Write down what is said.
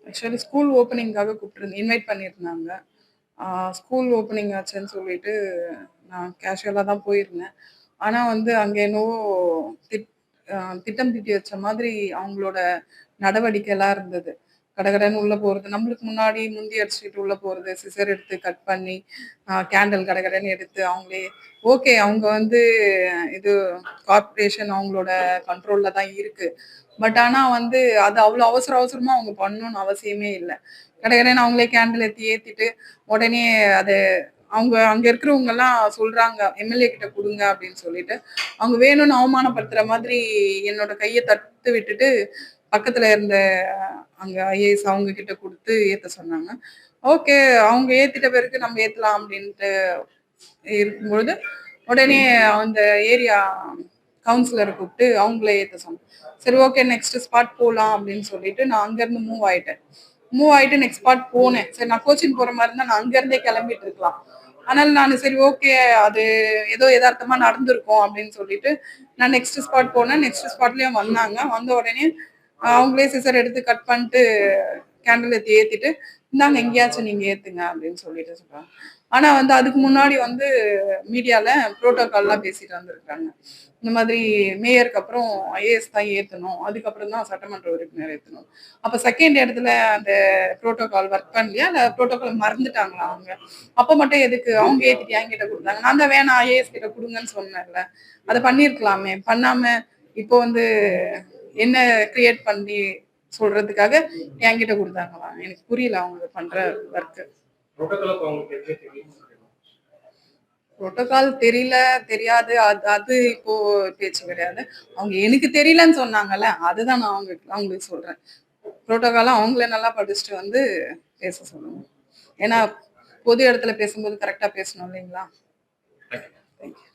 Actually school ஓப்பனிங்காக invite பண்ணியிருந்தாங்க. School opening ஆச்சுன்னு சொல்லிட்டு, நான் கேஷுவலா தான் போயிருந்தேன். ஆனா வந்து அங்க என்னவோ திட் அ திட்டம் தீட்டி வச்ச மாதிரி அவங்களோட நடவடிக்கைலாம் இருந்தது. கடகடன்னு உள்ள போறது, நம்மளுக்கு முன்னாடி முந்தி அடிச்சுக்கிட்டு உள்ள போறது, சிசர் எடுத்து கட் பண்ணி, கேண்டில் கடகடன்னு எடுத்து அவங்களே ஓகே. அவங்க வந்து இது கார்ப்பரேஷன் அவங்களோட கண்ட்ரோல்ல தான் இருக்கு. பட் ஆனா வந்து அது அவ்ளோ அவசர அவசரமா அவங்க பண்ணணும்னு அவசியமே இல்ல. கடகடன்னு அவங்களே கேண்டில் ஏத்திட்டு, உடனே அது அவங்க அங்க இருக்கிறவங்கலாம் சொல்றாங்க, எம்எல்ஏ கிட்ட குடுங்க அப்படின்னு சொல்லிட்டு, அவங்க வேணும்னு அவமானப்படுத்துற மாதிரி என்னோட கைய தட்டு விட்டுட்டு, பக்கத்துல இருந்த அங்க ஐஏஎஸ் அவங்க கிட்ட குடுத்து ஏத்த சொன்னாங்க. ஓகே. அவங்க ஏத்திட்ட பிறகு நம்ம ஏத்தலாம் அப்படின்ட்டு இருக்கும்பொழுது, உடனே அந்த ஏரியா கவுன்சிலர கூப்ட்டு அவங்கள ஏத்த சொன்னாங்க. சரி ஓகே நெக்ஸ்ட் ஸ்பாட் போலாம் அப்படின்னு சொல்லிட்டு, நான் அங்கருந்து மூவ் ஆயிட்டேன். மூவ் ஆயிட்டு நெக்ஸ்ட் ஸ்பாட் போனேன். சரி நான் கோச்சிங் போற மாரி இருந்தா நான் அங்க இருந்தே கிளம்பிட்டு இருக்கலாம். ஆனால நானு சரி ஓகே அது ஏதோ எதார்த்தமா நடந்திருக்கும் அப்படின்னு சொல்லிட்டு, நான் நெக்ஸ்ட் ஸ்பாட் போனேன். நெக்ஸ்ட் ஸ்பாட்லயும் வந்தாங்க. வந்த உடனே அவங்களே சிசர் எடுத்து கட் பண்ணிட்டு கேண்டில் ஏத்திட்டு, "இந்தாங்க இங்கேயாச்சும் நீங்க ஏத்துங்க" அப்படின்னு சொல்லிட்டு சொல்றாங்க. ஆனா வந்து அதுக்கு முன்னாடி வந்து மீடியால புரோட்டோகால்லாம் பேசிட்டு வந்திருக்காங்க. இந்த மாதிரி மேயருக்கு அப்புறம் ஐஏஎஸ் தான் ஏத்தணும். அதுக்கப்புறம் தான் சட்டமன்ற உறுப்பினர் ஏத்தணும். அப்ப செகண்ட் இடத்துல அந்த புரோட்டோகால் ஒர்க் பண்ணலையா? இல்ல புரோட்டோகால் மறந்துட்டாங்களா அவங்க? அப்ப மட்டும் எதுக்கு அவங்க ஏத்திட்டு என்கிட்ட குடுத்தாங்க? நான் தான் வேணாம் ஐஏஎஸ் கிட்ட குடுங்கன்னு சொன்னேன்ல. அத பண்ணியிருக்கலாமே. பண்ணாம இப்போ வந்து என்ன கிரியேட் பண்ணி சொல்றதுக்காக என்கிட்ட குடுத்தாங்களா? எனக்கு புரியல அவங்க பண்ற ஒர்க். புரோட்டோகால் அப்ப அவங்களுக்கு எதுவுமே தெரியுமா? புரோட்டோகால் தெரியல, தெரியாது. அது அது இப்போ பேச்சு கிடையாது. அவங்க எனக்கு தெரியலன்னு சொன்னாங்கல்ல, அதுதான் நான் அவங்களுக்கு சொல்றேன். புரோட்டோகால அவங்களே நல்லா படிச்சுட்டு வந்து பேச சொல்லுங்க. ஏன்னா, பொது இடத்துல பேசும்போது கரெக்ட்டா பேசணும் இல்லைங்களா? Thank you. Thank you.